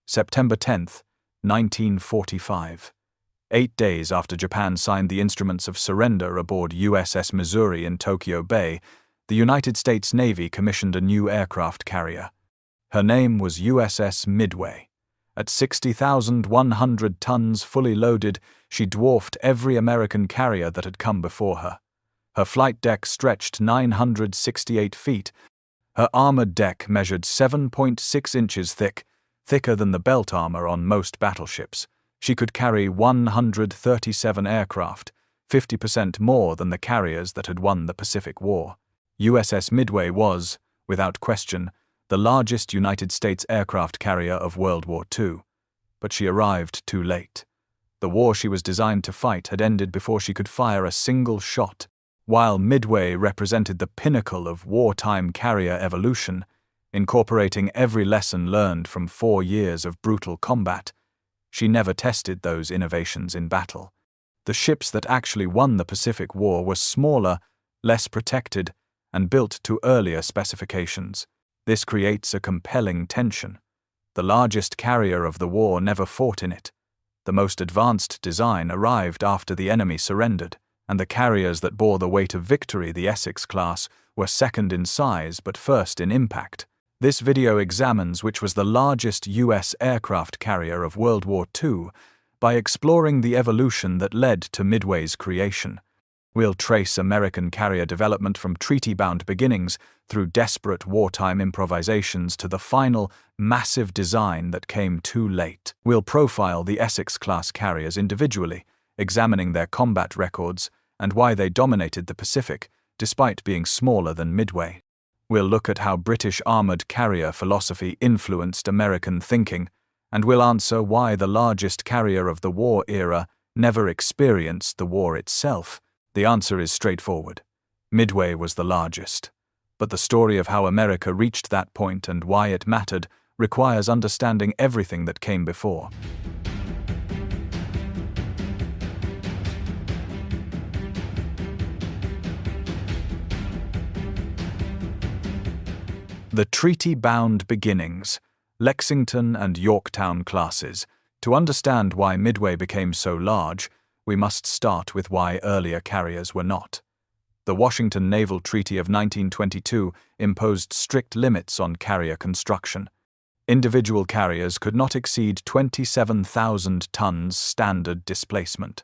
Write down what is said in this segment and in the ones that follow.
September 10th, 1945. 8 days after Japan signed the instruments of surrender aboard USS Missouri in Tokyo Bay, the United States Navy commissioned a new aircraft carrier. Her name was USS Midway. At 60,100 tons fully loaded, she dwarfed every American carrier that had come before her. Her flight deck stretched 968 feet. Her armored deck measured 7.6 inches thick, thicker than the belt armor on most battleships. She could carry 137 aircraft, 50% more than the carriers that had won the Pacific War. USS Midway was, without question, the largest United States aircraft carrier of World War II. But she arrived too late. The war she was designed to fight had ended before she could fire a single shot. While Midway represented the pinnacle of wartime carrier evolution, incorporating every lesson learned from 4 years of brutal combat, she never tested those innovations in battle. The ships that actually won the Pacific War were smaller, less protected, and built to earlier specifications. This creates a compelling tension. The largest carrier of the war never fought in it. The most advanced design arrived after the enemy surrendered, and the carriers that bore the weight of victory, the Essex-class, were second in size but first in impact. This video examines which was the largest U.S. aircraft carrier of World War II by exploring the evolution that led to Midway's creation. We'll trace American carrier development from treaty-bound beginnings through desperate wartime improvisations to the final, massive design that came too late. We'll profile the Essex-class carriers individually, examining their combat records and why they dominated the Pacific, despite being smaller than Midway. We'll look at how British armored carrier philosophy influenced American thinking, and we'll answer why the largest carrier of the war era never experienced the war itself. The answer is straightforward. Midway was the largest. But the story of how America reached that point and why it mattered requires understanding everything that came before. The treaty-bound beginnings, Lexington and Yorktown classes. To understand why Midway became so large, we must start with why earlier carriers were not. The Washington Naval Treaty of 1922 imposed strict limits on carrier construction. Individual carriers could not exceed 27,000 tons standard displacement.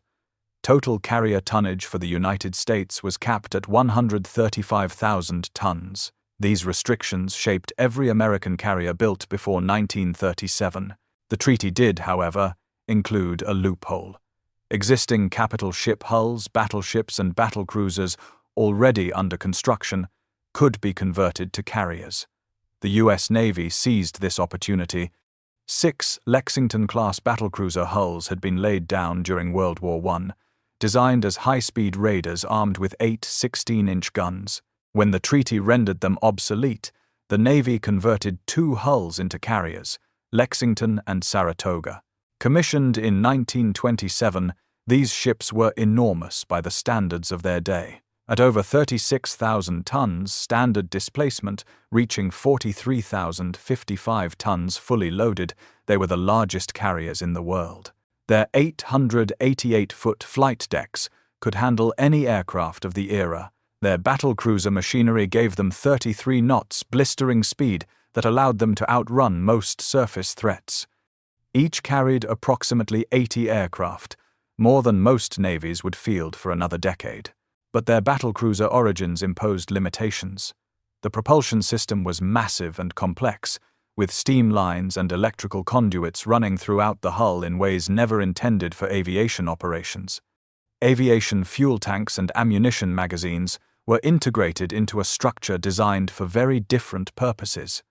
Total carrier tonnage for the United States was capped at 135,000 tons. These restrictions shaped every American carrier built before 1937. The treaty did, however, include a loophole. Existing capital ship hulls, battleships, and battlecruisers already under construction could be converted to carriers. The U.S. Navy seized this opportunity. 6 Lexington-class battlecruiser hulls had been laid down during World War I, designed as high-speed raiders armed with 8 16-inch guns. When the treaty rendered them obsolete, the Navy converted 2 hulls into carriers, Lexington and Saratoga. Commissioned in 1927, these ships were enormous by the standards of their day. At over 36,000 tons standard displacement, reaching 43,055 tons fully loaded, they were the largest carriers in the world. Their 888-foot flight decks could handle any aircraft of the era. Their battlecruiser machinery gave them 33 knots blistering speed that allowed them to outrun most surface threats. Each carried approximately 80 aircraft, more than most navies would field for another decade. But their battlecruiser origins imposed limitations. The propulsion system was massive and complex, with steam lines and electrical conduits running throughout the hull in ways never intended for aviation operations. Aviation fuel tanks and ammunition magazines were integrated into a structure designed for very different purposes.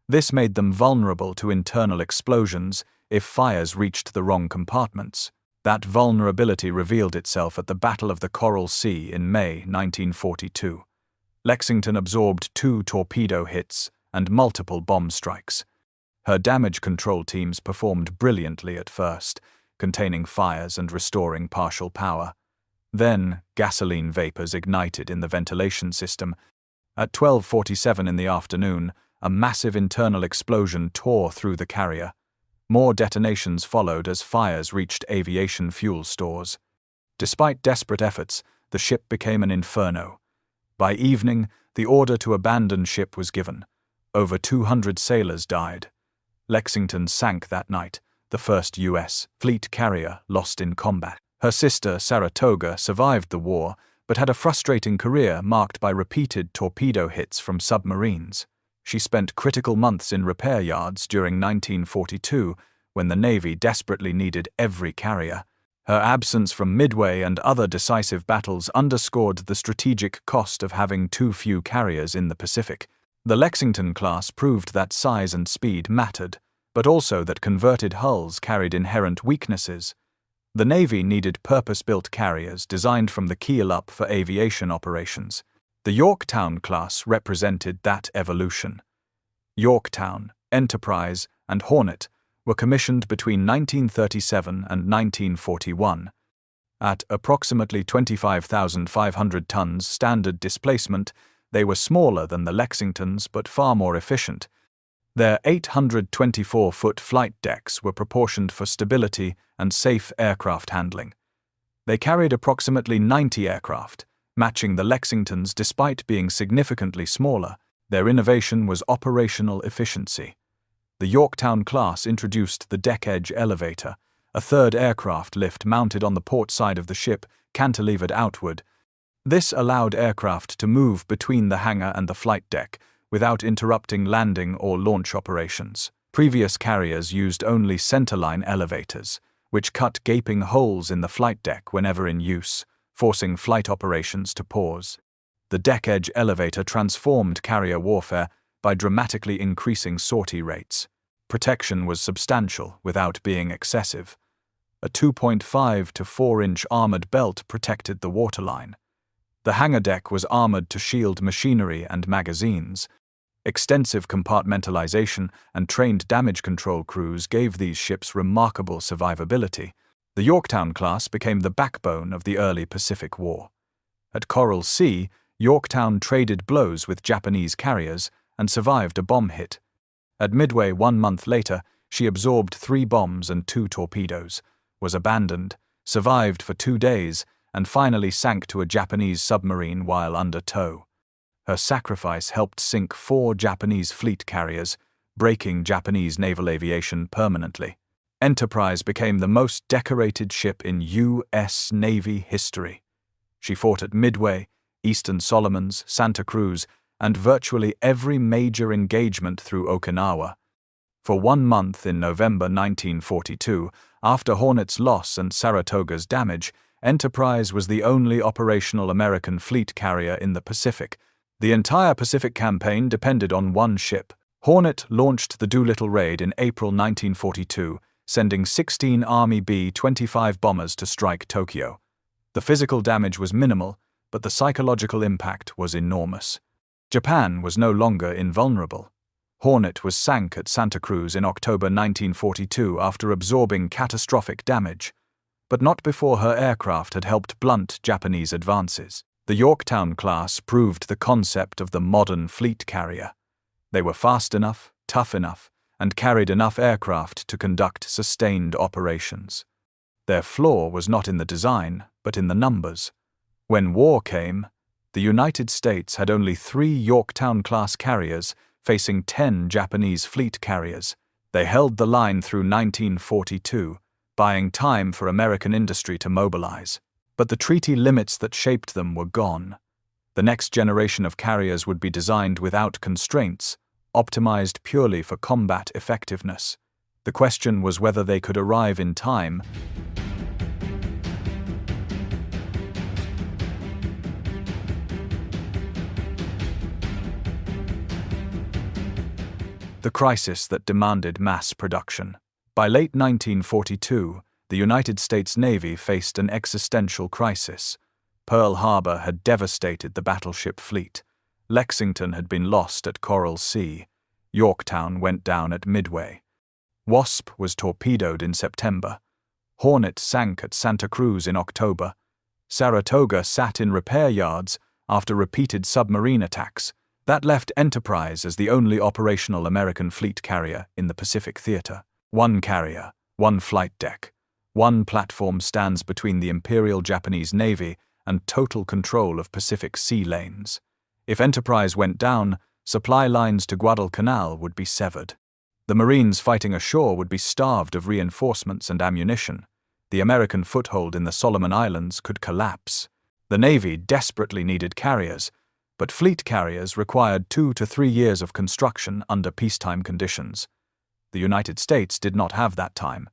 This made them vulnerable to internal explosions if fires reached the wrong compartments. That vulnerability revealed itself at the Battle of the Coral Sea in May 1942. Lexington absorbed 2 torpedo hits and multiple bomb strikes. Her damage control teams performed brilliantly at first, containing fires and restoring partial power. Then, gasoline vapors ignited in the ventilation system. At 12:47 in the afternoon, a massive internal explosion tore through the carrier. More detonations followed as fires reached aviation fuel stores. Despite desperate efforts, the ship became an inferno. By evening, the order to abandon ship was given. Over 200 sailors died. Lexington sank that night, the first U.S. fleet carrier lost in combat. Her sister, Saratoga, survived the war, but had a frustrating career marked by repeated torpedo hits from submarines. She spent critical months in repair yards during 1942, when the Navy desperately needed every carrier. Her absence from Midway and other decisive battles underscored the strategic cost of having too few carriers in the Pacific. The Lexington class proved that size and speed mattered, but also that converted hulls carried inherent weaknesses. The Navy needed purpose-built carriers designed from the keel up for aviation operations. The Yorktown class represented that evolution. Yorktown, Enterprise, and Hornet were commissioned between 1937 and 1941. At approximately 25,500 tons standard displacement, they were smaller than the Lexingtons but far more efficient. Their 824-foot flight decks were proportioned for stability and safe aircraft handling. They carried approximately 90 aircraft, matching the Lexingtons despite being significantly smaller. Their innovation was operational efficiency. The Yorktown class introduced the deck-edge elevator, a third aircraft lift mounted on the port side of the ship, cantilevered outward. This allowed aircraft to move between the hangar and the flight deck without interrupting landing or launch operations. Previous carriers used only centerline elevators, which cut gaping holes in the flight deck whenever in use, forcing flight operations to pause. The deck-edge elevator transformed carrier warfare by dramatically increasing sortie rates. Protection was substantial without being excessive. A 2.5 to 4-inch armored belt protected the waterline. The hangar deck was armored to shield machinery and magazines. Extensive compartmentalization and trained damage control crews gave these ships remarkable survivability. The Yorktown class became the backbone of the early Pacific War. At Coral Sea, Yorktown traded blows with Japanese carriers and survived a bomb hit. At Midway 1 month later, she absorbed 3 bombs and 2 torpedoes, was abandoned, survived for 2 days, and finally sank to a Japanese submarine while under tow. Her sacrifice helped sink 4 Japanese fleet carriers, breaking Japanese naval aviation permanently. Enterprise became the most decorated ship in U.S. Navy history. She fought at Midway, Eastern Solomons, Santa Cruz, and virtually every major engagement through Okinawa. For 1 month in November 1942, after Hornet's loss and Saratoga's damage, Enterprise was the only operational American fleet carrier in the Pacific. The entire Pacific campaign depended on one ship. Hornet launched the Doolittle raid in April 1942, sending 16 Army B-25 bombers to strike Tokyo. The physical damage was minimal, but the psychological impact was enormous. Japan was no longer invulnerable. Hornet was sank at Santa Cruz in October 1942 after absorbing catastrophic damage, but not before her aircraft had helped blunt Japanese advances. The Yorktown class proved the concept of the modern fleet carrier. They were fast enough, tough enough, and carried enough aircraft to conduct sustained operations. Their flaw was not in the design, but in the numbers. When war came, the United States had only 3 Yorktown-class carriers facing 10 Japanese fleet carriers. They held the line through 1942, buying time for American industry to mobilize. But the treaty limits that shaped them were gone. The next generation of carriers would be designed without constraints, optimized purely for combat effectiveness. The question was whether they could arrive in time. The crisis that demanded mass production. By late 1942, the United States Navy faced an existential crisis. Pearl Harbor had devastated the battleship fleet. Lexington had been lost at Coral Sea. Yorktown went down at Midway. Wasp was torpedoed in September. Hornet sank at Santa Cruz in October. Saratoga sat in repair yards after repeated submarine attacks. That left Enterprise as the only operational American fleet carrier in the Pacific theater. One carrier, one flight deck, one platform stands between the Imperial Japanese Navy and total control of Pacific sea lanes. If Enterprise went down, supply lines to Guadalcanal would be severed. The Marines fighting ashore would be starved of reinforcements and ammunition. The American foothold in the Solomon Islands could collapse. The Navy desperately needed carriers, but fleet carriers required 2 to 3 years of construction under peacetime conditions. The United States did not have that time.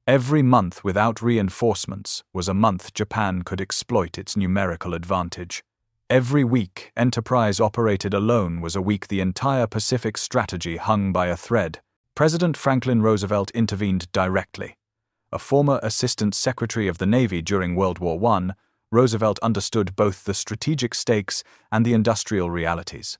Every month without reinforcements was a month Japan could exploit its numerical advantage. Every week Enterprise operated alone was a week the entire Pacific strategy hung by a thread. President Franklin Roosevelt intervened directly. A former Assistant Secretary of the Navy during World War I, Roosevelt understood both the strategic stakes and the industrial realities.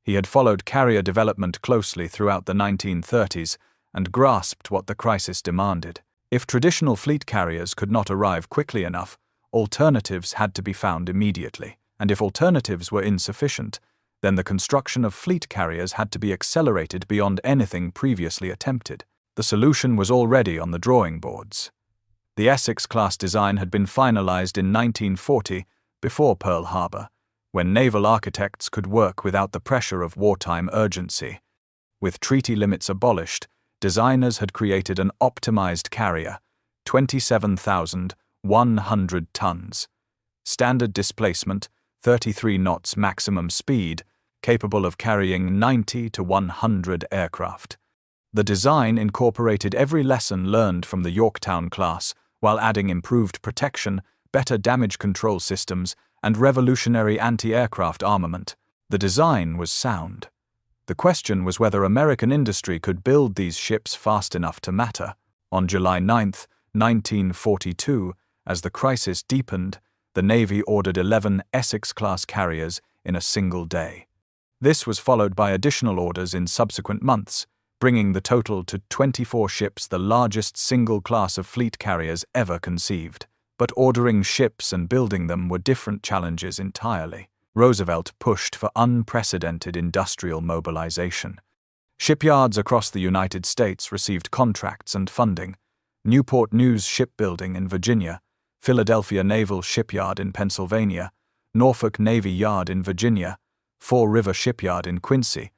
He had followed carrier development closely throughout the 1930s and grasped what the crisis demanded. If traditional fleet carriers could not arrive quickly enough, alternatives had to be found immediately. And if alternatives were insufficient, then the construction of fleet carriers had to be accelerated beyond anything previously attempted. The solution was already on the drawing boards. The Essex-class design had been finalized in 1940, before Pearl Harbor, when naval architects could work without the pressure of wartime urgency. With treaty limits abolished, designers had created an optimized carrier, 27,100 tons. Standard displacement, 33 knots maximum speed, capable of carrying 90 to 100 aircraft. The design incorporated every lesson learned from the Yorktown class, while adding improved protection, better damage control systems, and revolutionary anti-aircraft armament. The design was sound. The question was whether American industry could build these ships fast enough to matter. On July 9, 1942, as the crisis deepened, the Navy ordered 11 Essex-class carriers in a single day. This was followed by additional orders in subsequent months, bringing the total to 24 ships, the largest single class of fleet carriers ever conceived. But ordering ships and building them were different challenges entirely. Roosevelt pushed for unprecedented industrial mobilization. Shipyards across the United States received contracts and funding. Newport News Shipbuilding in Virginia, Philadelphia Naval Shipyard in Pennsylvania, Norfolk Navy Yard in Virginia, Fall River Shipyard in Quincy,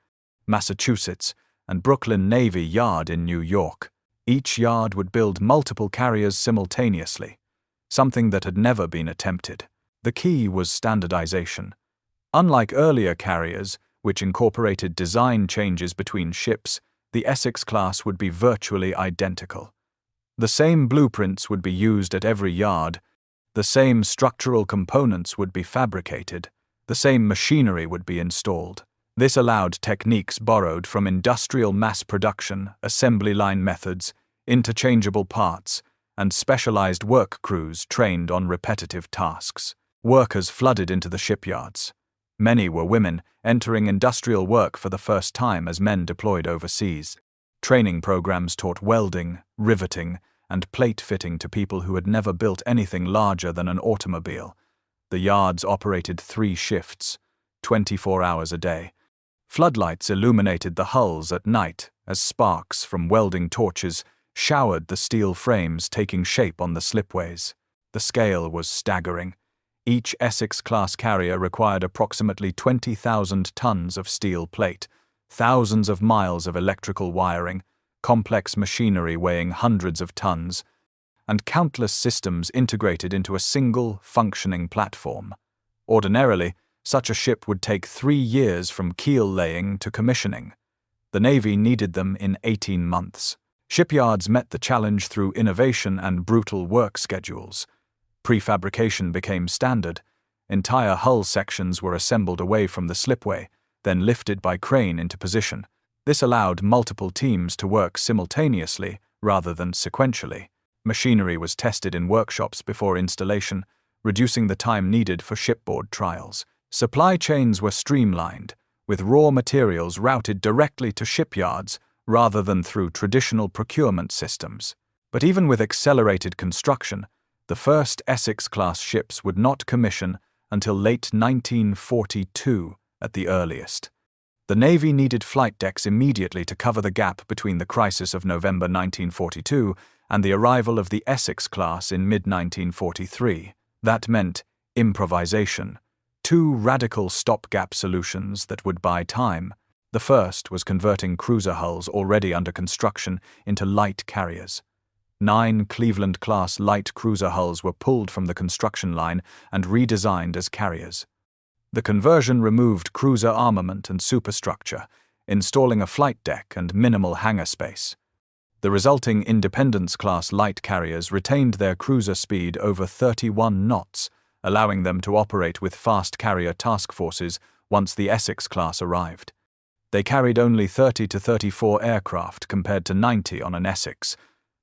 Massachusetts, and Brooklyn Navy Yard in New York. Each yard would build multiple carriers simultaneously, something that had never been attempted. The key was standardization. Unlike earlier carriers, which incorporated design changes between ships, the Essex-class would be virtually identical. The same blueprints would be used at every yard, the same structural components would be fabricated, the same machinery would be installed. This allowed techniques borrowed from industrial mass production, assembly line methods, interchangeable parts, and specialized work crews trained on repetitive tasks. Workers flooded into the shipyards. Many were women, entering industrial work for the first time as men deployed overseas. Training programs taught welding, riveting, and plate fitting to people who had never built anything larger than an automobile. The yards operated 3 shifts, 24 hours a day. Floodlights illuminated the hulls at night as sparks from welding torches showered the steel frames, taking shape on the slipways. The scale was staggering. Each Essex-class carrier required approximately 20,000 tons of steel plate, thousands of miles of electrical wiring, complex machinery weighing hundreds of tons, and countless systems integrated into a single, functioning platform. Ordinarily, such a ship would take 3 years from keel laying to commissioning. The Navy needed them in 18 months. Shipyards met the challenge through innovation and brutal work schedules. Prefabrication became standard. Entire hull sections were assembled away from the slipway, then lifted by crane into position. This allowed multiple teams to work simultaneously rather than sequentially. Machinery was tested in workshops before installation, reducing the time needed for shipboard trials. Supply chains were streamlined, with raw materials routed directly to shipyards rather than through traditional procurement systems. But even with accelerated construction, the first Essex-class ships would not commission until late 1942 at the earliest. The Navy needed flight decks immediately to cover the gap between the crisis of November 1942 and the arrival of the Essex-class in mid-1943. That meant improvisation, two radical stopgap solutions that would buy time. The first was converting cruiser hulls already under construction into light carriers. 9 Cleveland-class light cruiser hulls were pulled from the construction line and redesigned as carriers. The conversion removed cruiser armament and superstructure, installing a flight deck and minimal hangar space. The resulting Independence-class light carriers retained their cruiser speed over 31 knots, allowing them to operate with fast carrier task forces once the Essex-class arrived. They carried only 30 to 34 aircraft compared to 90 on an Essex,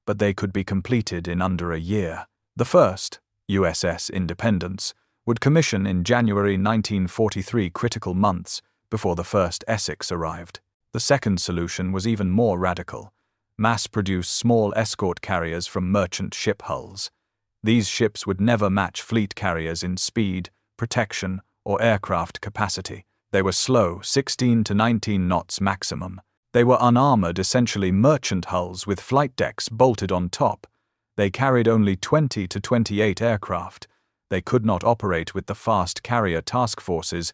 but they could be completed in under a year. The first, USS Independence, would commission in January 1943, critical months before the first Essex arrived. The second solution was even more radical: mass-produce small escort carriers from merchant ship hulls. These ships would never match fleet carriers in speed, protection, or aircraft capacity. They were slow, 16 to 19 knots maximum. They were unarmored, essentially merchant hulls with flight decks bolted on top. They carried only 20 to 28 aircraft. They could not operate with the fast carrier task forces,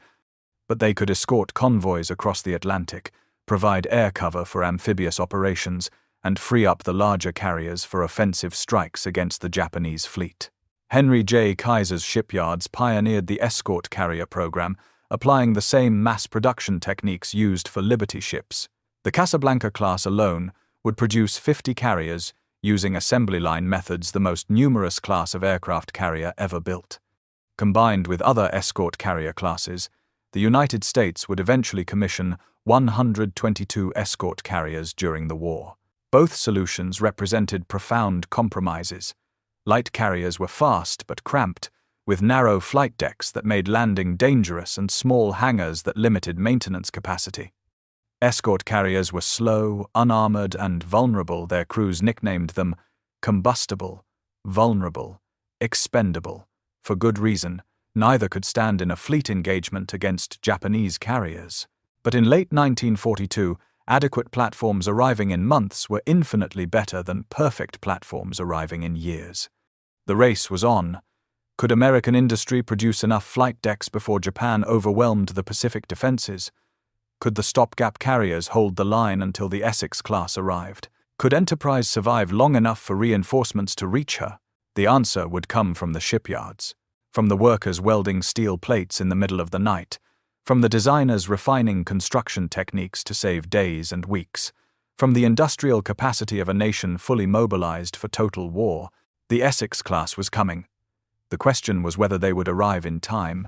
but they could escort convoys across the Atlantic, provide air cover for amphibious operations, and free up the larger carriers for offensive strikes against the Japanese fleet. Henry J. Kaiser's shipyards pioneered the escort carrier program, applying the same mass production techniques used for Liberty ships. The Casablanca class alone would produce 50 carriers, using assembly line methods, the most numerous class of aircraft carrier ever built. Combined with other escort carrier classes, the United States would eventually commission 122 escort carriers during the war. Both solutions represented profound compromises. Light carriers were fast but cramped, with narrow flight decks that made landing dangerous and small hangars that limited maintenance capacity. Escort carriers were slow, unarmored, and vulnerable. Their crews nicknamed them combustible, vulnerable, expendable. For good reason, neither could stand in a fleet engagement against Japanese carriers. But in late 1942, adequate platforms arriving in months were infinitely better than perfect platforms arriving in years. The race was on. Could American industry produce enough flight decks before Japan overwhelmed the Pacific defenses? Could the stopgap carriers hold the line until the Essex-class arrived? Could Enterprise survive long enough for reinforcements to reach her? The answer would come from the shipyards, from the workers welding steel plates in the middle of the night, from the designers refining construction techniques to save days and weeks, from the industrial capacity of a nation fully mobilized for total war. The Essex-class was coming. The question was whether they would arrive in time.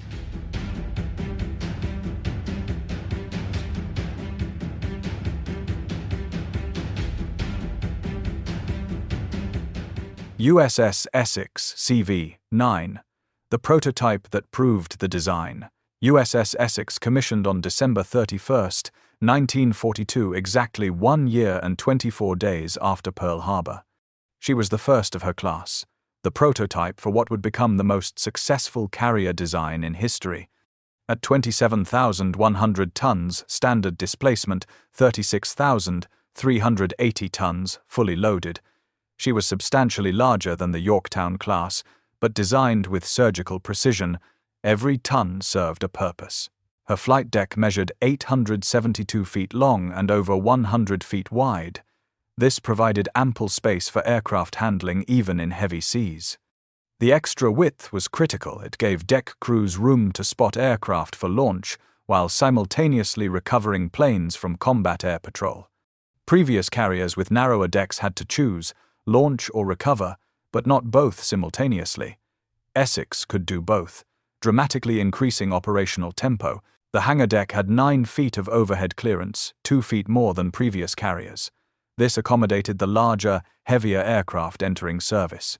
USS Essex CV-9, the prototype that proved the design. USS Essex commissioned on December 31, 1942, exactly 1 year and 24 days after Pearl Harbor. She was the first of her class, the prototype for what would become the most successful carrier design in history. At 27,100 tons standard displacement, 36,380 tons fully loaded, she was substantially larger than the Yorktown class, but designed with surgical precision. Every ton served a purpose. Her flight deck measured 872 feet long and over 100 feet wide. This provided ample space for aircraft handling even in heavy seas. The extra width was critical. It gave deck crews room to spot aircraft for launch while simultaneously recovering planes from combat air patrol. Previous carriers with narrower decks had to choose launch or recover, but not both simultaneously. Essex could do both, dramatically increasing operational tempo. The hangar deck had 9 feet of overhead clearance, 2 feet more than previous carriers. This accommodated the larger, heavier aircraft entering service.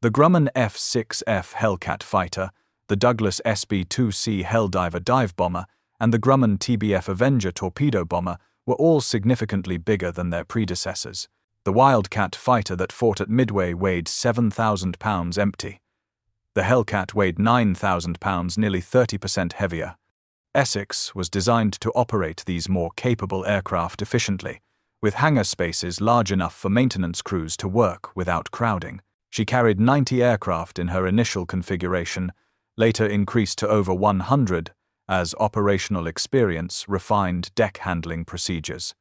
The Grumman F-6F Hellcat fighter, the Douglas SB-2C Helldiver dive bomber, and the Grumman TBF Avenger torpedo bomber were all significantly bigger than their predecessors. The Wildcat fighter that fought at Midway weighed 7,000 pounds empty. The Hellcat weighed 9,000 pounds, nearly 30% heavier. Essex was designed to operate these more capable aircraft efficiently, with hangar spaces large enough for maintenance crews to work without crowding. She carried 90 aircraft in her initial configuration, later increased to over 100 as operational experience refined deck handling procedures.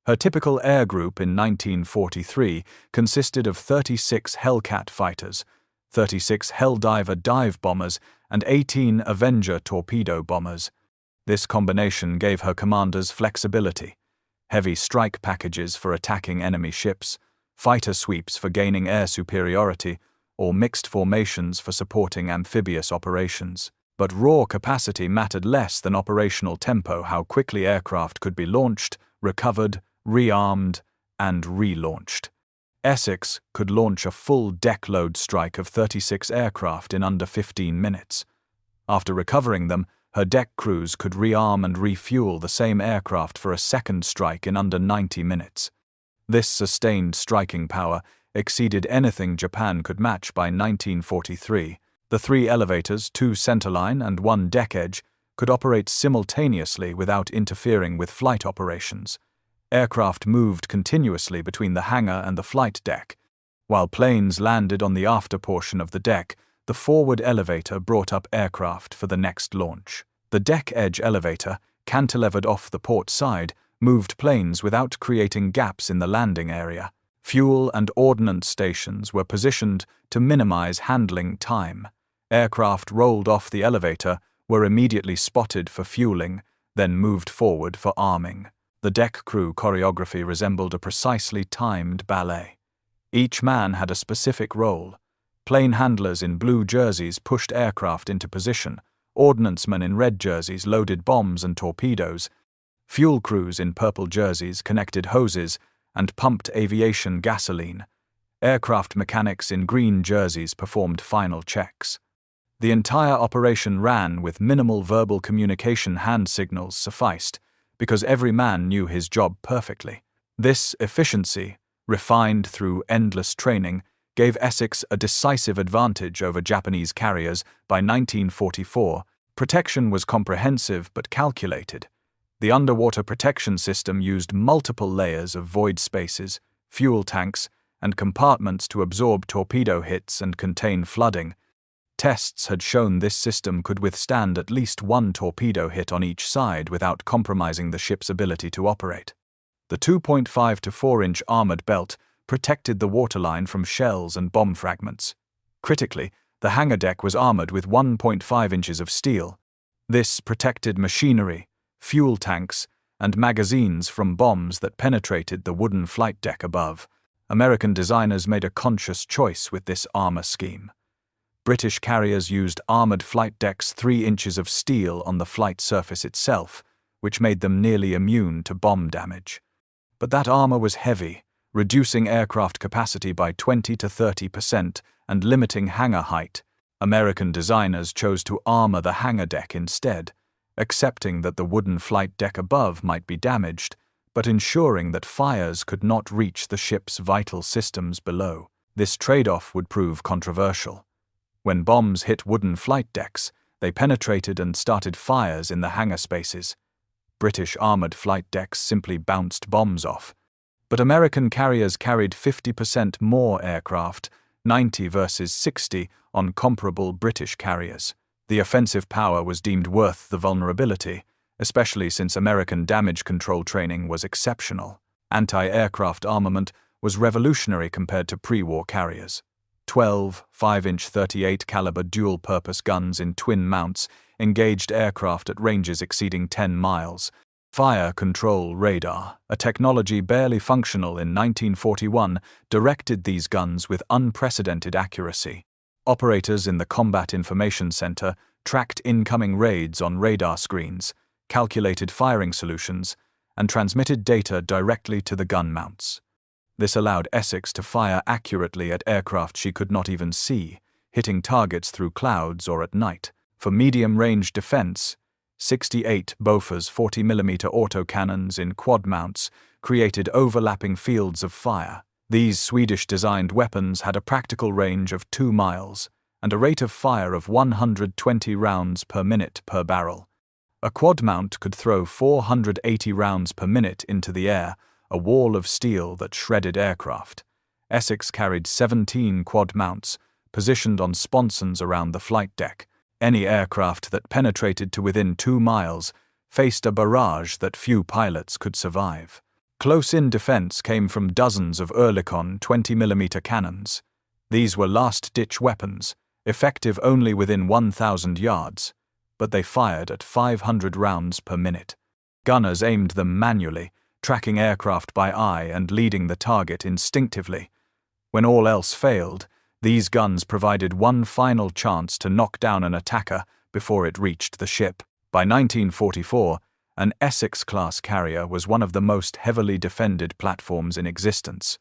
Her typical air group in 1943 consisted of 36 Hellcat fighters, 36 Helldiver dive bombers, and 18 Avenger torpedo bombers. This combination gave her commanders flexibility: heavy strike packages for attacking enemy ships, fighter sweeps for gaining air superiority, or mixed formations for supporting amphibious operations. But raw capacity mattered less than operational tempo: how quickly aircraft could be launched, recovered, rearmed, and relaunched. Essex could launch a full deck-load strike of 36 aircraft in under 15 minutes. After recovering them, her deck crews could rearm and refuel the same aircraft for a second strike in under 90 minutes. This sustained striking power exceeded anything Japan could match by 1943. The 3 elevators, 2 centerline, and 1 deck edge could operate simultaneously without interfering with flight operations. Aircraft moved continuously between the hangar and the flight deck. While planes landed on the after portion of the deck, the forward elevator brought up aircraft for the next launch. The deck edge elevator, cantilevered off the port side, moved planes without creating gaps in the landing area. Fuel and ordnance stations were positioned to minimize handling time. Aircraft rolled off the elevator, were immediately spotted for fueling, then moved forward for arming. The deck crew choreography resembled a precisely timed ballet. Each man had a specific role. Plane handlers in blue jerseys pushed aircraft into position. Ordnancemen in red jerseys loaded bombs and torpedoes. Fuel crews in purple jerseys connected hoses and pumped aviation gasoline. Aircraft mechanics in green jerseys performed final checks. The entire operation ran with minimal verbal communication. Hand signals sufficed, because every man knew his job perfectly. This efficiency, refined through endless training, gave Essex a decisive advantage over Japanese carriers. By 1944, protection was comprehensive but calculated. The underwater protection system used multiple layers of void spaces, fuel tanks, and compartments to absorb torpedo hits and contain flooding. Tests had shown this system could withstand at least 1 torpedo hit on each side without compromising the ship's ability to operate. The 2.5 to 4-inch armored belt protected the waterline from shells and bomb fragments. Critically, the hangar deck was armored with 1.5 inches of steel. This protected machinery, fuel tanks, and magazines from bombs that penetrated the wooden flight deck above. American designers made a conscious choice with this armor scheme. British carriers used armored flight decks 3 inches of steel on the flight surface itself, which made them nearly immune to bomb damage. But that armor was heavy, reducing aircraft capacity by 20 to 30% and limiting hangar height. American designers chose to armor the hangar deck instead, accepting that the wooden flight deck above might be damaged, but ensuring that fires could not reach the ship's vital systems below. This trade-off would prove controversial. When bombs hit wooden flight decks, they penetrated and started fires in the hangar spaces. British armored flight decks simply bounced bombs off. But American carriers carried 50% more aircraft, 90 versus 60 on comparable British carriers. The offensive power was deemed worth the vulnerability, especially since American damage control training was exceptional. Anti-aircraft armament was revolutionary compared to pre-war carriers. 12 5-inch 38 caliber dual-purpose guns in twin mounts engaged aircraft at ranges exceeding 10 miles. Fire control radar, a technology barely functional in 1941, directed these guns with unprecedented accuracy. Operators in the Combat Information Center tracked incoming raids on radar screens, calculated firing solutions, and transmitted data directly to the gun mounts. This allowed Essex to fire accurately at aircraft she could not even see, hitting targets through clouds or at night. For medium-range defense, 68 Bofors 40mm autocannons in quad mounts created overlapping fields of fire. These Swedish-designed weapons had a practical range of 2 miles and a rate of fire of 120 rounds per minute per barrel. A quad mount could throw 480 rounds per minute into the air, a wall of steel that shredded aircraft. Essex carried 17 quad mounts, positioned on sponsons around the flight deck. Any aircraft that penetrated to within 2 miles faced a barrage that few pilots could survive. Close-in defense came from dozens of Oerlikon 20mm cannons. These were last-ditch weapons, effective only within 1,000 yards, but they fired at 500 rounds per minute. Gunners aimed them manually, tracking aircraft by eye and leading the target instinctively. When all else failed, these guns provided one final chance to knock down an attacker before it reached the ship. By 1944, an Essex-class carrier was one of the most heavily defended platforms in existence.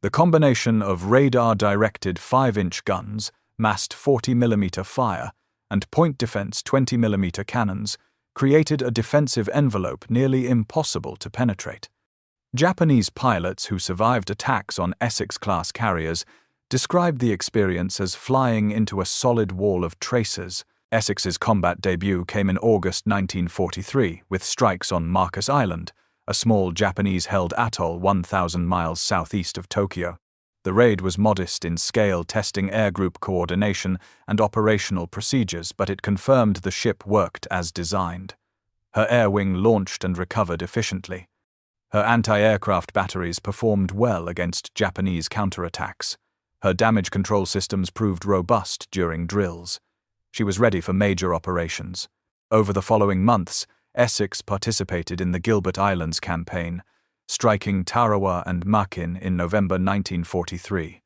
The combination of radar-directed 5-inch guns, massed 40mm fire, and point defense 20mm cannons created a defensive envelope nearly impossible to penetrate. Japanese pilots who survived attacks on Essex-class carriers described the experience as flying into a solid wall of tracers. Essex's combat debut came in August 1943 with strikes on Marcus Island, a small Japanese-held atoll 1,000 miles southeast of Tokyo. The raid was modest in scale, testing air group coordination and operational procedures, but it confirmed the ship worked as designed. Her air wing launched and recovered efficiently. Her anti-aircraft batteries performed well against Japanese counterattacks. Her damage control systems proved robust during drills. She was ready for major operations. Over the following months, Essex participated in the Gilbert Islands campaign, striking Tarawa and Makin in November 1943.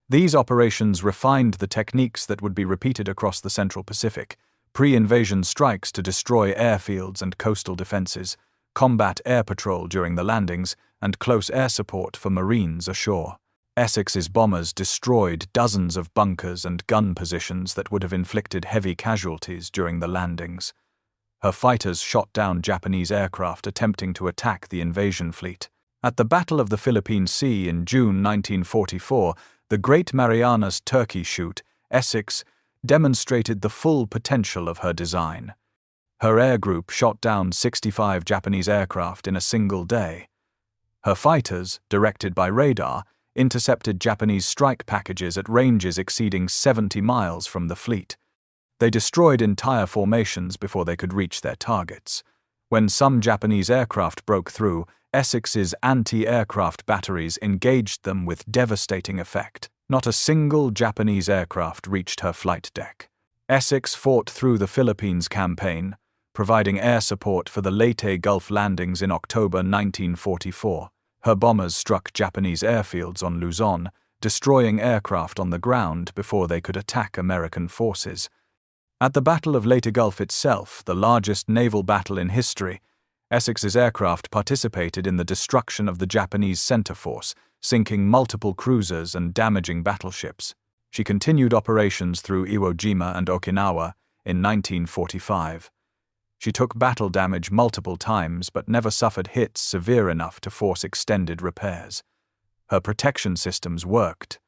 These operations refined the techniques that would be repeated across the Central Pacific: pre-invasion strikes to destroy airfields and coastal defenses, combat air patrol during the landings, and close air support for Marines ashore. Essex's bombers destroyed dozens of bunkers and gun positions that would have inflicted heavy casualties during the landings. Her fighters shot down Japanese aircraft attempting to attack the invasion fleet. At the Battle of the Philippine Sea in June 1944, the Great Marianas Turkey Shoot, Essex demonstrated the full potential of her design. Her air group shot down 65 Japanese aircraft in a single day. Her fighters, directed by radar, intercepted Japanese strike packages at ranges exceeding 70 miles from the fleet. They destroyed entire formations before they could reach their targets. When some Japanese aircraft broke through, Essex's anti-aircraft batteries engaged them with devastating effect. Not a single Japanese aircraft reached her flight deck. Essex fought through the Philippines campaign, providing air support for the Leyte Gulf landings in October 1944. Her bombers struck Japanese airfields on Luzon, destroying aircraft on the ground before they could attack American forces. At the Battle of Leyte Gulf itself, the largest naval battle in history, Essex's aircraft participated in the destruction of the Japanese center force, sinking multiple cruisers and damaging battleships. She continued operations through Iwo Jima and Okinawa in 1945. She took battle damage multiple times but never suffered hits severe enough to force extended repairs. Her protection systems worked.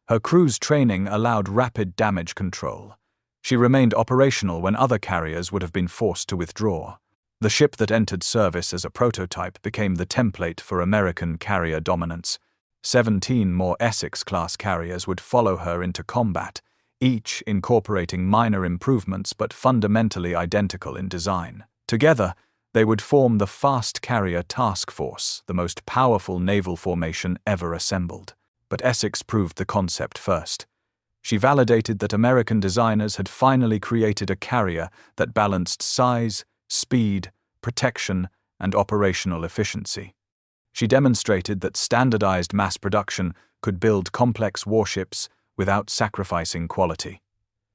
Her cruise training allowed rapid damage control. She remained operational when other carriers would have been forced to withdraw. The ship that entered service as a prototype became the template for American carrier dominance. 17 more Essex-class carriers would follow her into combat, each incorporating minor improvements but fundamentally identical in design. Together, they would form the Fast Carrier Task Force, the most powerful naval formation ever assembled. But Essex proved the concept first. She validated that American designers had finally created a carrier that balanced size, speed, protection, and operational efficiency. She demonstrated that standardized mass production could build complex warships without sacrificing quality.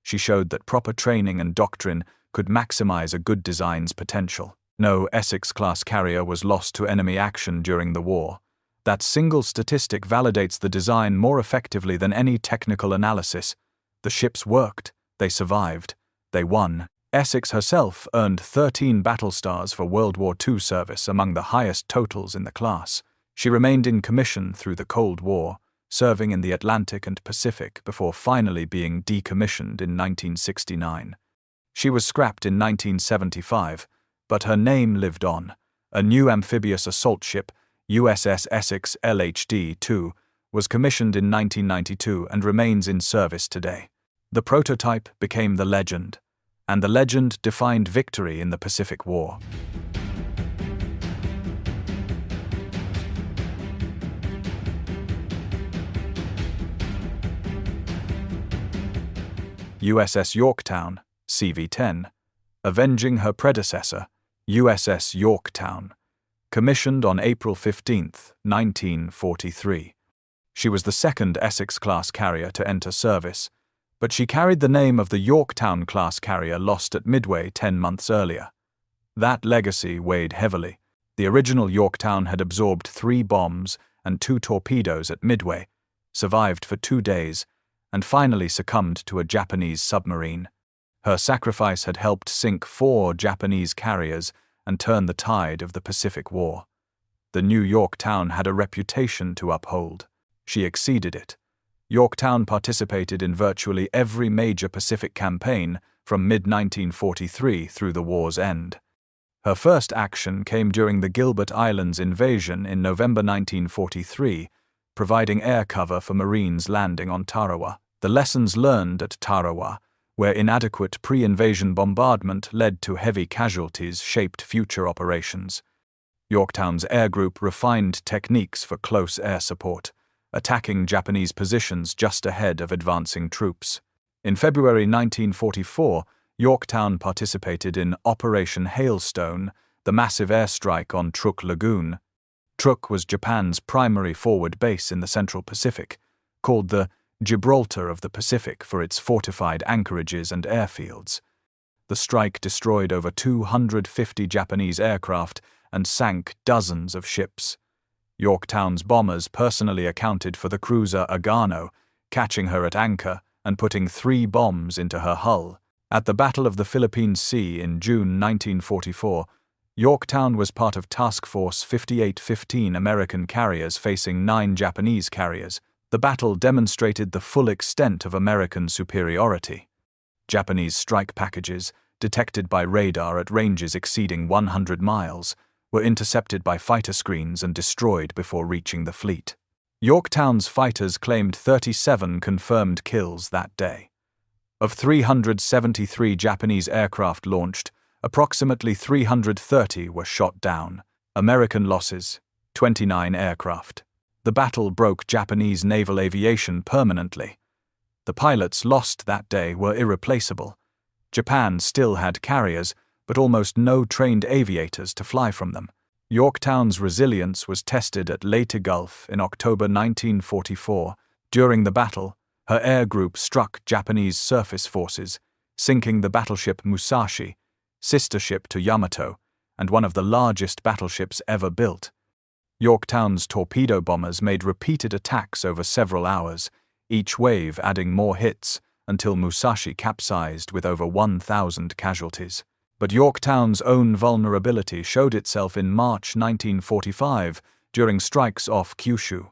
She showed that proper training and doctrine could maximize a good design's potential. No Essex-class carrier was lost to enemy action during the war. That single statistic validates the design more effectively than any technical analysis. The ships worked, they survived, they won. Essex herself earned 13 battle stars for World War II service, among the highest totals in the class. She remained in commission through the Cold War, serving in the Atlantic and Pacific before finally being decommissioned in 1969. She was scrapped in 1975, But her name lived on. A new amphibious assault ship, USS Essex LHD-2, was commissioned in 1992 and remains in service today. The prototype became the legend, and the legend defined victory in the Pacific War. USS Yorktown, CV-10, avenging her predecessor, USS Yorktown, commissioned on April 15, 1943. She was the second Essex-class carrier to enter service, but she carried the name of the Yorktown-class carrier lost at Midway 10 months earlier. That legacy weighed heavily. The original Yorktown had absorbed 3 bombs and 2 torpedoes at Midway, survived for 2 days, and finally succumbed to a Japanese submarine. Her sacrifice had helped sink 4 Japanese carriers and turn the tide of the Pacific War. The new Yorktown had a reputation to uphold. She exceeded it. Yorktown participated in virtually every major Pacific campaign from mid-1943 through the war's end. Her first action came during the Gilbert Islands invasion in November 1943, providing air cover for Marines landing on Tarawa. The lessons learned at Tarawa, where inadequate pre-invasion bombardment led to heavy casualties, shaped future operations. Yorktown's air group refined techniques for close air support, attacking Japanese positions just ahead of advancing troops. In February 1944, Yorktown participated in Operation Hailstone, the massive airstrike on Truk Lagoon. Truk was Japan's primary forward base in the Central Pacific, called the Gibraltar of the Pacific for its fortified anchorages and airfields. The strike destroyed over 250 Japanese aircraft and sank dozens of ships. Yorktown's bombers personally accounted for the cruiser Agano, catching her at anchor and putting 3 bombs into her hull. At the Battle of the Philippine Sea in June 1944, Yorktown was part of Task Force 5815 American carriers facing 9 Japanese carriers. The battle demonstrated the full extent of American superiority. Japanese strike packages, detected by radar at ranges exceeding 100 miles, were intercepted by fighter screens and destroyed before reaching the fleet. Yorktown's fighters claimed 37 confirmed kills that day. Of 373 Japanese aircraft launched, approximately 330 were shot down. American losses: 29 aircraft. The battle broke Japanese naval aviation permanently. The pilots lost that day were irreplaceable. Japan still had carriers, but almost no trained aviators to fly from them. Yorktown's resilience was tested at Leyte Gulf in October 1944. During the battle, her air group struck Japanese surface forces, sinking the battleship Musashi, sister ship to Yamato, and one of the largest battleships ever built. Yorktown's torpedo bombers made repeated attacks over several hours, each wave adding more hits until Musashi capsized with over 1,000 casualties. But Yorktown's own vulnerability showed itself in March 1945 during strikes off Kyushu.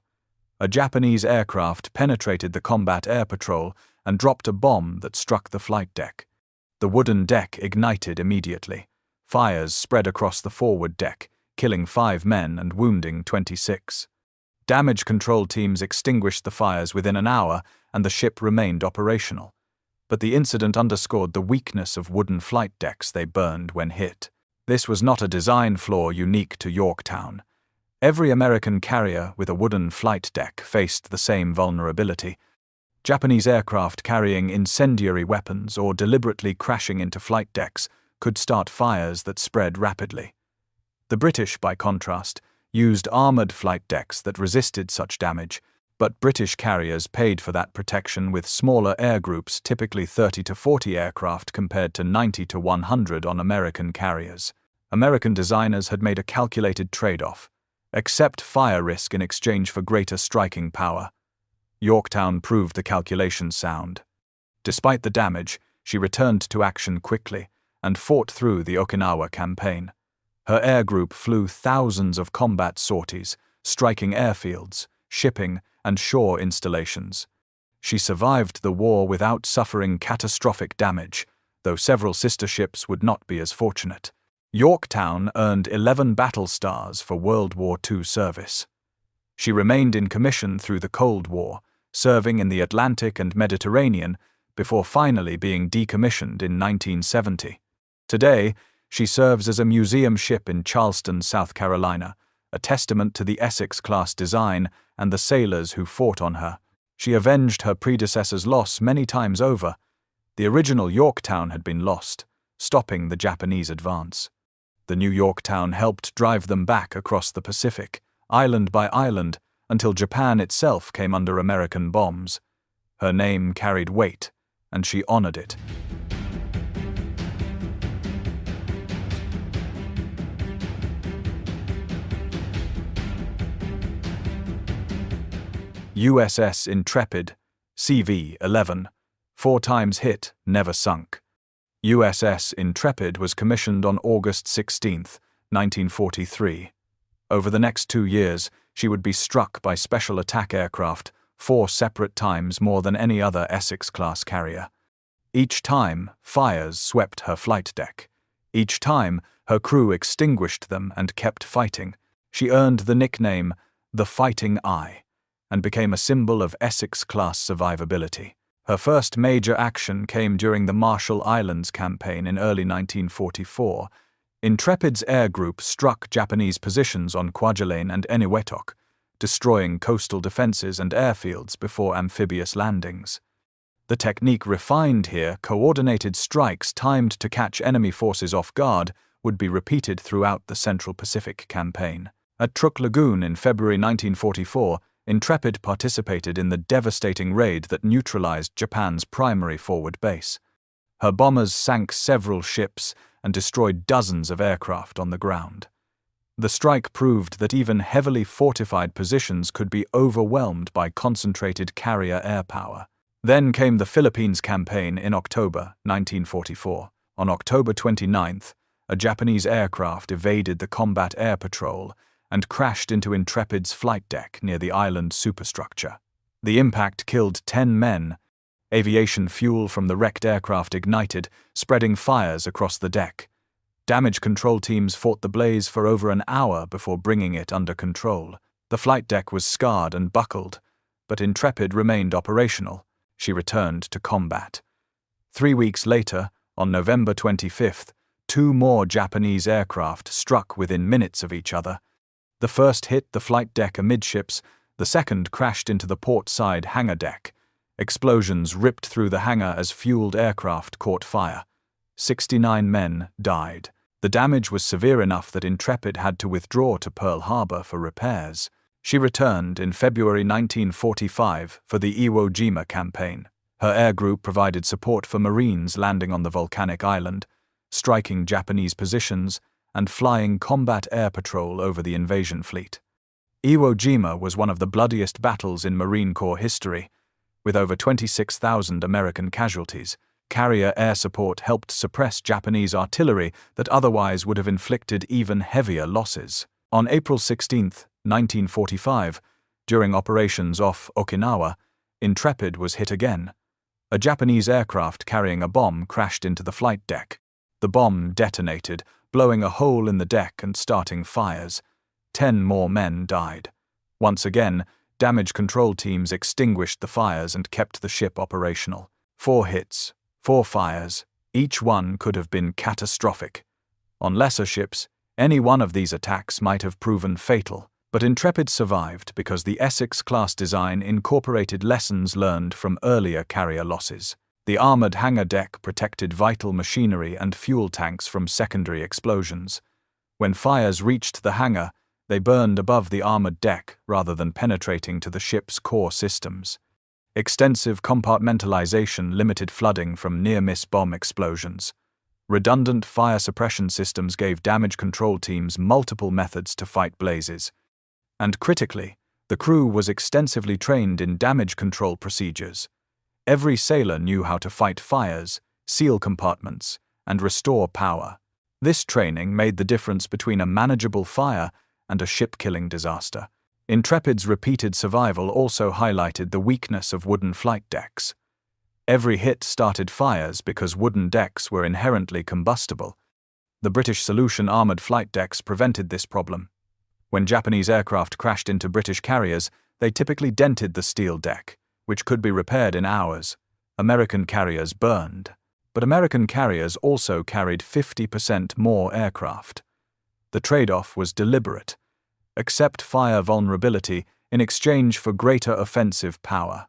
A Japanese aircraft penetrated the combat air patrol and dropped a bomb that struck the flight deck. The wooden deck ignited immediately. Fires spread across the forward deck, killing 5 men and wounding 26. Damage control teams extinguished the fires within an hour, and the ship remained operational. But the incident underscored the weakness of wooden flight decks they burned when hit. This was not a design flaw unique to Yorktown. Every American carrier with a wooden flight deck faced the same vulnerability. Japanese aircraft carrying incendiary weapons or deliberately crashing into flight decks could start fires that spread rapidly. The British, by contrast, used armored flight decks that resisted such damage, but British carriers paid for that protection with smaller air groups, typically 30 to 40 aircraft compared to 90 to 100 on American carriers. American designers had made a calculated trade-off: accept fire risk in exchange for greater striking power. Yorktown proved the calculation sound. Despite the damage, she returned to action quickly and fought through the Okinawa campaign. Her air group flew thousands of combat sorties, striking airfields, shipping, and shore installations. She survived the war without suffering catastrophic damage, though several sister ships would not be as fortunate. Yorktown earned 11 battle stars for World War II service. She remained in commission through the Cold War, serving in the Atlantic and Mediterranean before finally being decommissioned in 1970. Today, she serves as a museum ship in Charleston, South Carolina, a testament to the Essex-class design and the sailors who fought on her. She avenged her predecessor's loss many times over. The original Yorktown had been lost, stopping the Japanese advance. The new Yorktown helped drive them back across the Pacific, island by island, until Japan itself came under American bombs. Her name carried weight, and she honored it. USS Intrepid, CV-11, 4 times hit, never sunk. USS Intrepid was commissioned on August 16, 1943. Over the next 2 years, she would be struck by special attack aircraft 4 separate times more than any other Essex-class carrier. Each time, fires swept her flight deck. Each time, her crew extinguished them and kept fighting. She earned the nickname, the Fighting Eye, and became a symbol of Essex-class survivability. Her first major action came during the Marshall Islands campaign in early 1944. Intrepid's air group struck Japanese positions on Kwajalein and Eniwetok, destroying coastal defenses and airfields before amphibious landings. The technique refined here, coordinated strikes timed to catch enemy forces off guard, would be repeated throughout the Central Pacific campaign. At Truk Lagoon in February 1944, Intrepid participated in the devastating raid that neutralized Japan's primary forward base. Her bombers sank several ships and destroyed dozens of aircraft on the ground. The strike proved that even heavily fortified positions could be overwhelmed by concentrated carrier air power. Then came the Philippines campaign in October 1944. On October 29th, a Japanese aircraft evaded the combat air patrol and crashed into Intrepid's flight deck near the island superstructure. The impact killed 10 men. Aviation fuel from the wrecked aircraft ignited, spreading fires across the deck. Damage control teams fought the blaze for over an hour before bringing it under control. The flight deck was scarred and buckled, but Intrepid remained operational. She returned to combat. 3 weeks later, on November 25th, 2 more Japanese aircraft struck within minutes of each other. The first hit the flight deck amidships, the second crashed into the port side hangar deck. Explosions ripped through the hangar as fueled aircraft caught fire. 69 men died. The damage was severe enough that Intrepid had to withdraw to Pearl Harbor for repairs. She returned in February 1945 for the Iwo Jima campaign. Her air group provided support for Marines landing on the volcanic island, striking Japanese positions, and flying combat air patrol over the invasion fleet. Iwo Jima was one of the bloodiest battles in Marine Corps history. With over 26,000 American casualties, carrier air support helped suppress Japanese artillery that otherwise would have inflicted even heavier losses. On April 16, 1945, during operations off Okinawa, Intrepid was hit again. A Japanese aircraft carrying a bomb crashed into the flight deck. The bomb detonated, blowing a hole in the deck and starting fires. 10 more men died. Once again, damage control teams extinguished the fires and kept the ship operational. 4 hits, 4 fires, each one could have been catastrophic. On lesser ships, any one of these attacks might have proven fatal, but Intrepid survived because the Essex-class design incorporated lessons learned from earlier carrier losses. The armored hangar deck protected vital machinery and fuel tanks from secondary explosions. When fires reached the hangar, they burned above the armored deck rather than penetrating to the ship's core systems. Extensive compartmentalization limited flooding from near-miss bomb explosions. Redundant fire suppression systems gave damage control teams multiple methods to fight blazes. And critically, the crew was extensively trained in damage control procedures. Every sailor knew how to fight fires, seal compartments, and restore power. This training made the difference between a manageable fire and a ship-killing disaster. Intrepid's repeated survival also highlighted the weakness of wooden flight decks. Every hit started fires because wooden decks were inherently combustible. The British Solution armored flight decks prevented this problem. When Japanese aircraft crashed into British carriers, they typically dented the steel deck, which could be repaired in hours. American carriers burned, but American carriers also carried 50% more aircraft. The trade-off was deliberate. Accept fire vulnerability in exchange for greater offensive power.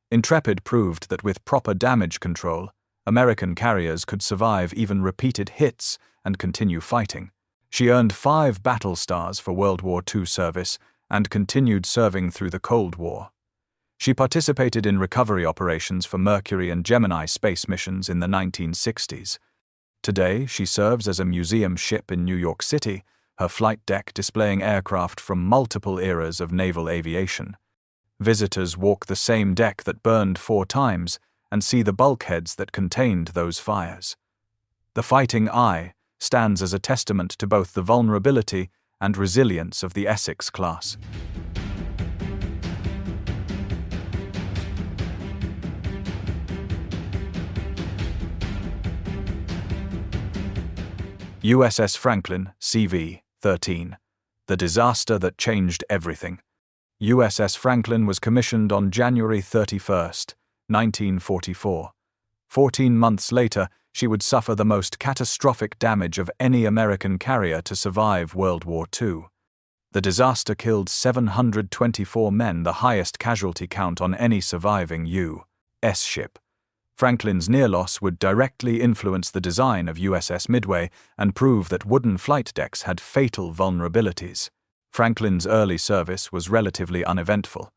Intrepid proved that with proper damage control, American carriers could survive even repeated hits and continue fighting. She earned 5 battle stars for World War II service and continued serving through the Cold War. She participated in recovery operations for Mercury and Gemini space missions in the 1960s. Today, she serves as a museum ship in New York City, her flight deck displaying aircraft from multiple eras of naval aviation. Visitors walk the same deck that burned 4 times and see the bulkheads that contained those fires. The Fighting Eye stands as a testament to both the vulnerability and resilience of the Essex-class. USS Franklin, CV 13. The disaster that changed everything. USS Franklin was commissioned on January 31, 1944. 14 months later, she would suffer the most catastrophic damage of any American carrier to survive World War II. The disaster killed 724 men, the highest casualty count on any surviving U.S. ship. Franklin's near loss would directly influence the design of USS Midway and prove that wooden flight decks had fatal vulnerabilities. Franklin's early service was relatively uneventful.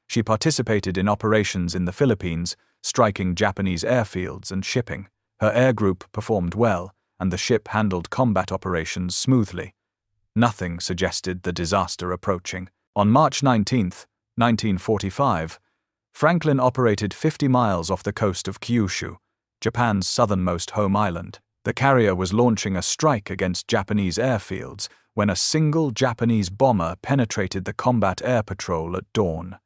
She participated in operations in the Philippines, striking Japanese airfields and shipping. Her air group performed well, and the ship handled combat operations smoothly. Nothing suggested the disaster approaching. On March 19, 1945, Franklin operated 50 miles off the coast of Kyushu, Japan's southernmost home island. The carrier was launching a strike against Japanese airfields when a single Japanese bomber penetrated the combat air patrol at dawn.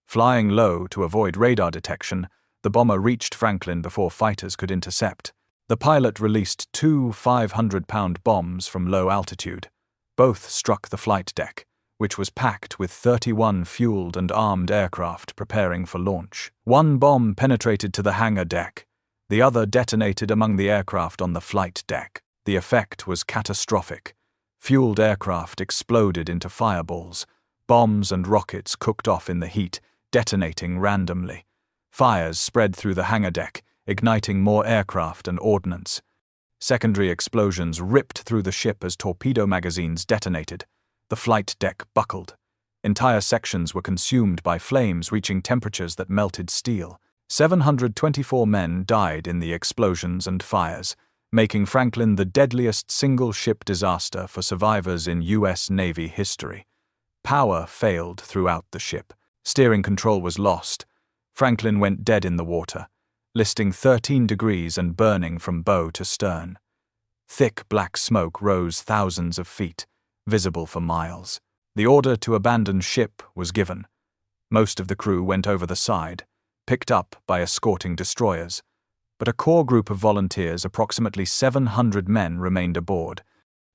Flying low to avoid radar detection, the bomber reached Franklin before fighters could intercept. The pilot released 2 500-pound bombs from low altitude. Both struck the flight deck, which was packed with 31 fueled and armed aircraft preparing for launch. One bomb penetrated to the hangar deck. The other detonated among the aircraft on the flight deck. The effect was catastrophic. Fueled aircraft exploded into fireballs. Bombs and rockets cooked off in the heat, detonating randomly. Fires spread through the hangar deck, igniting more aircraft and ordnance. Secondary explosions ripped through the ship as torpedo magazines detonated. The flight deck buckled. Entire sections were consumed by flames reaching temperatures that melted steel. 724 men died in the explosions and fires, making Franklin the deadliest single-ship disaster for survivors in U.S. Navy history. Power failed throughout the ship. Steering control was lost. Franklin went dead in the water, listing 13 degrees and burning from bow to stern. Thick black smoke rose thousands of feet, visible for miles. The order to abandon ship was given. Most of the crew went over the side, picked up by escorting destroyers. But a core group of volunteers, approximately 700 men, remained aboard.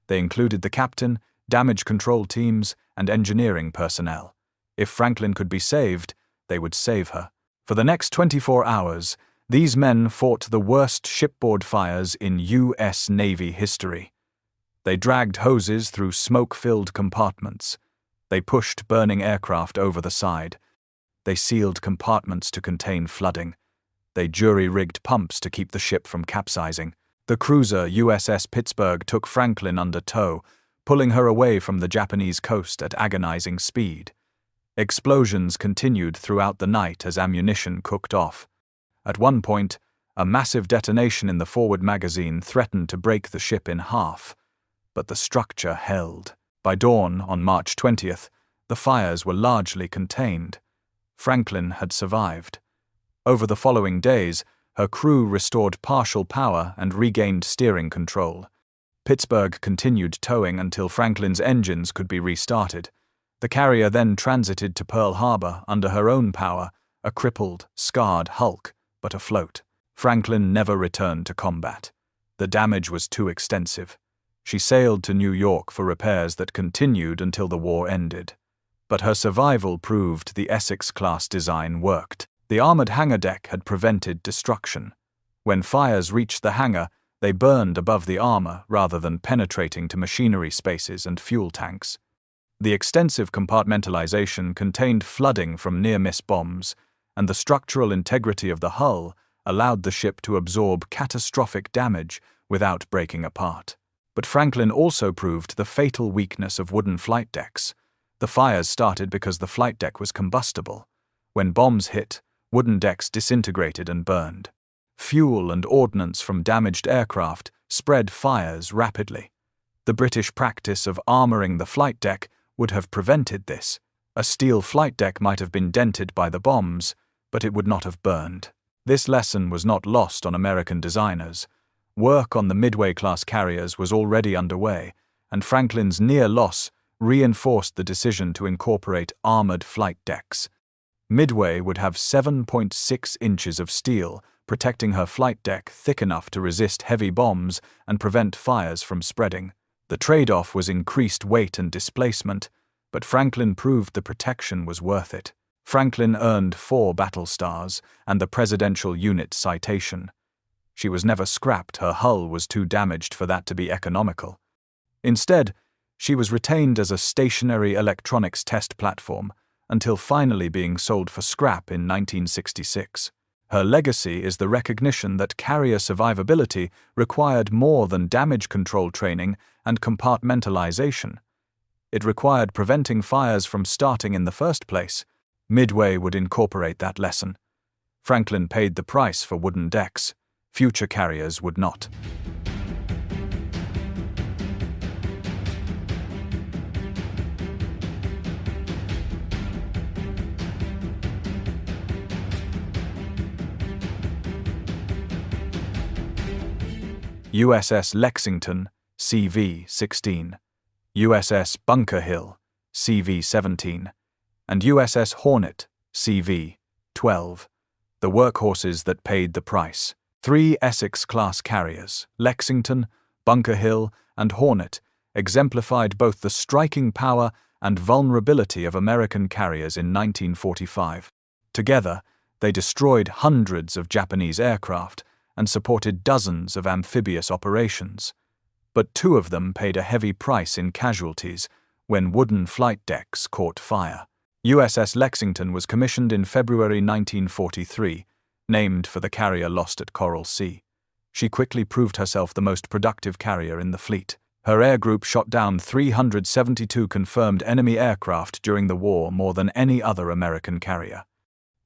They included the captain, damage control teams, and engineering personnel. If Franklin could be saved, they would save her. For the next 24 hours, these men fought the worst shipboard fires in U.S. Navy history. They dragged hoses through smoke-filled compartments. They pushed burning aircraft over the side. They sealed compartments to contain flooding. They jury-rigged pumps to keep the ship from capsizing. The cruiser USS Pittsburgh took Franklin under tow, pulling her away from the Japanese coast at agonizing speed. Explosions continued throughout the night as ammunition cooked off. At one point, a massive detonation in the forward magazine threatened to break the ship in half, but the structure held. By dawn on March 20th, the fires were largely contained. Franklin had survived. Over the following days, her crew restored partial power and regained steering control. Pittsburgh continued towing until Franklin's engines could be restarted. The carrier then transited to Pearl Harbor under her own power, a crippled, scarred hulk, but afloat. Franklin never returned to combat. The damage was too extensive. She sailed to New York for repairs that continued until the war ended. But her survival proved the Essex-class design worked. The armored hangar deck had prevented destruction. When fires reached the hangar, they burned above the armor rather than penetrating to machinery spaces and fuel tanks. The extensive compartmentalization contained flooding from near-miss bombs, and the structural integrity of the hull allowed the ship to absorb catastrophic damage without breaking apart. But Franklin also proved the fatal weakness of wooden flight decks. The fires started because the flight deck was combustible. When bombs hit, wooden decks disintegrated and burned. Fuel and ordnance from damaged aircraft spread fires rapidly. The British practice of armoring the flight deck would have prevented this. A steel flight deck might have been dented by the bombs, but it would not have burned. This lesson was not lost on American designers. Work on the Midway-class carriers was already underway, and Franklin's near loss reinforced the decision to incorporate armored flight decks. Midway would have 7.6 inches of steel, protecting her flight deck thick enough to resist heavy bombs and prevent fires from spreading. The trade-off was increased weight and displacement, but Franklin proved the protection was worth it. Franklin earned 4 battle stars and the Presidential Unit Citation. She was never scrapped, her hull was too damaged for that to be economical. Instead, she was retained as a stationary electronics test platform until finally being sold for scrap in 1966. Her legacy is the recognition that carrier survivability required more than damage control training and compartmentalization. It required preventing fires from starting in the first place. Midway would incorporate that lesson. Franklin paid the price for wooden decks. Future carriers would not. USS Lexington, CV-16, USS Bunker Hill, CV-17, and USS Hornet, CV-12, the workhorses that paid the price. 3 Essex-class carriers, Lexington, Bunker Hill, and Hornet, exemplified both the striking power and vulnerability of American carriers in 1945. Together, they destroyed hundreds of Japanese aircraft and supported dozens of amphibious operations. But 2 of them paid a heavy price in casualties when wooden flight decks caught fire. USS Lexington was commissioned in February 1943, named for the carrier lost at Coral Sea. She quickly proved herself the most productive carrier in the fleet. Her air group shot down 372 confirmed enemy aircraft during the war, more than any other American carrier.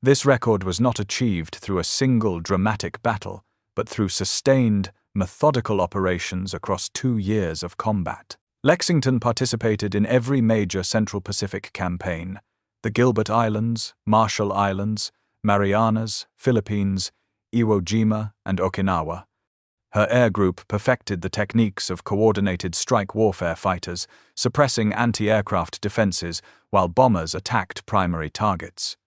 This record was not achieved through a single dramatic battle, but through sustained, methodical operations across 2 years of combat. Lexington participated in every major Central Pacific campaign: the Gilbert Islands, Marshall Islands, Marianas, Philippines, Iwo Jima, and Okinawa. Her air group perfected the techniques of coordinated strike warfare fighters, suppressing anti-aircraft defenses while bombers attacked primary targets.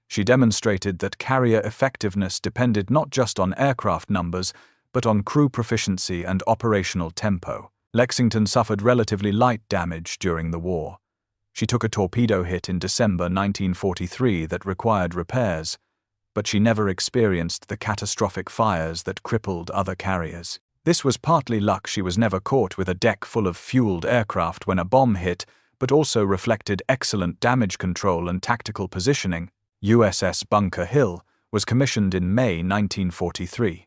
She demonstrated that carrier effectiveness depended not just on aircraft numbers, but on crew proficiency and operational tempo. Lexington suffered relatively light damage during the war. She took a torpedo hit in December 1943 that required repairs, but she never experienced the catastrophic fires that crippled other carriers. This was partly luck. She was never caught with a deck full of fueled aircraft when a bomb hit, but also reflected excellent damage control and tactical positioning. USS Bunker Hill was commissioned in May 1943.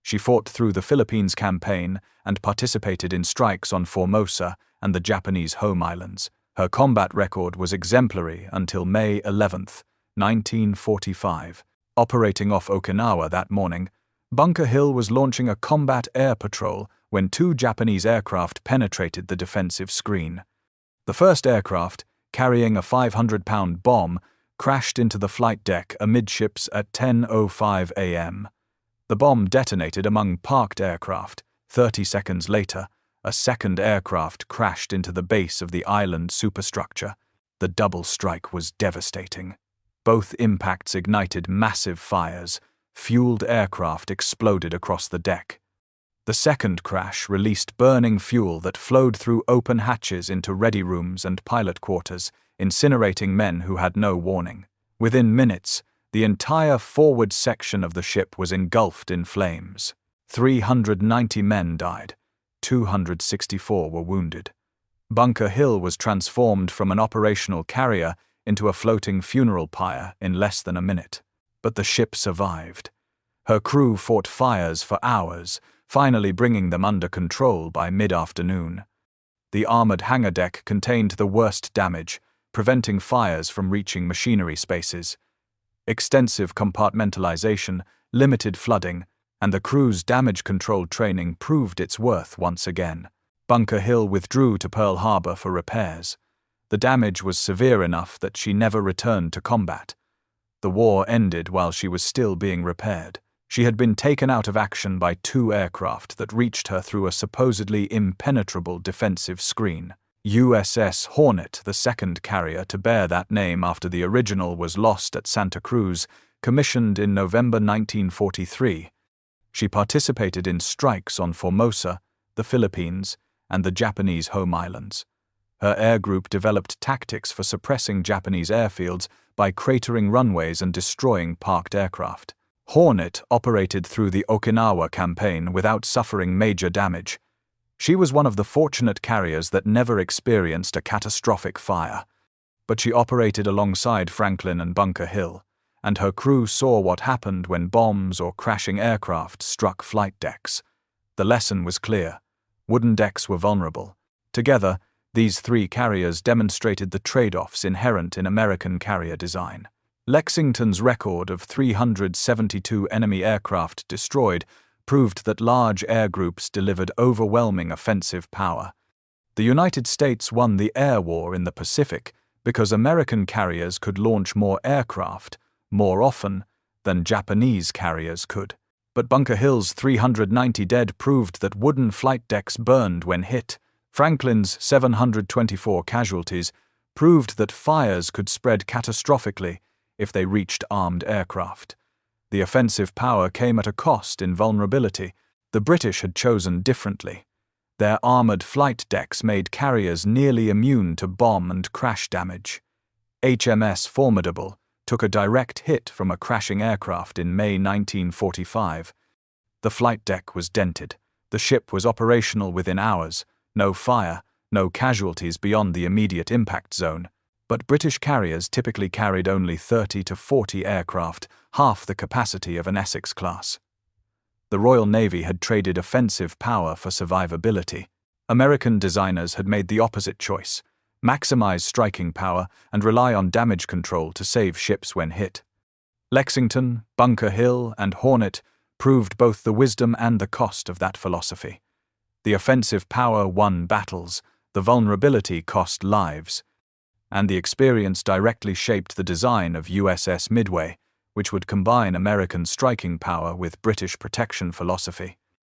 She fought through the Philippines campaign and participated in strikes on Formosa and the Japanese home islands. Her combat record was exemplary until May 11, 1945. Operating off Okinawa that morning, Bunker Hill was launching a combat air patrol when 2 Japanese aircraft penetrated the defensive screen. The first aircraft, carrying a 500-pound bomb, crashed into the flight deck amidships at 10:05 a.m. The bomb detonated among parked aircraft. 30 seconds later, a second aircraft crashed into the base of the island superstructure. The double strike was devastating. Both impacts ignited massive fires. Fueled aircraft exploded across the deck. The second crash released burning fuel that flowed through open hatches into ready rooms and pilot quarters, incinerating men who had no warning. Within minutes, the entire forward section of the ship was engulfed in flames. 390 men died. 264 were wounded. Bunker Hill was transformed from an operational carrier into a floating funeral pyre in less than a minute. But the ship survived. Her crew fought fires for hours, finally bringing them under control by mid-afternoon. The armored hangar deck contained the worst damage, preventing fires from reaching machinery spaces. Extensive compartmentalization, limited flooding, and the crew's damage control training proved its worth once again. Bunker Hill withdrew to Pearl Harbor for repairs. The damage was severe enough that she never returned to combat. The war ended while she was still being repaired. She had been taken out of action by 2 aircraft that reached her through a supposedly impenetrable defensive screen. USS Hornet, the second carrier to bear that name after the original was lost at Santa Cruz, commissioned in November 1943. She participated in strikes on Formosa, the Philippines, and the Japanese home islands. Her air group developed tactics for suppressing Japanese airfields by cratering runways and destroying parked aircraft. Hornet operated through the Okinawa campaign without suffering major damage. She was one of the fortunate carriers that never experienced a catastrophic fire. But she operated alongside Franklin and Bunker Hill, and her crew saw what happened when bombs or crashing aircraft struck flight decks. The lesson was clear. Wooden decks were vulnerable. Together, these 3 carriers demonstrated the trade-offs inherent in American carrier design. Lexington's record of 372 enemy aircraft destroyed proved that large air groups delivered overwhelming offensive power. The United States won the air war in the Pacific because American carriers could launch more aircraft, more often, than Japanese carriers could. But Bunker Hill's 390 dead proved that wooden flight decks burned when hit. Franklin's 724 casualties proved that fires could spread catastrophically if they reached armed aircraft. The offensive power came at a cost in vulnerability. The British had chosen differently. Their armored flight decks made carriers nearly immune to bomb and crash damage. HMS Formidable took a direct hit from a crashing aircraft in May 1945. The flight deck was dented. The ship was operational within hours. No fire, no casualties beyond the immediate impact zone. But British carriers typically carried only 30 to 40 aircraft, half the capacity of an Essex-class. The Royal Navy had traded offensive power for survivability. American designers had made the opposite choice: maximize striking power and rely on damage control to save ships when hit. Lexington, Bunker Hill, and Hornet proved both the wisdom and the cost of that philosophy. The offensive power won battles, the vulnerability cost lives, and the experience directly shaped the design of USS Midway, which would combine American striking power with British protection philosophy.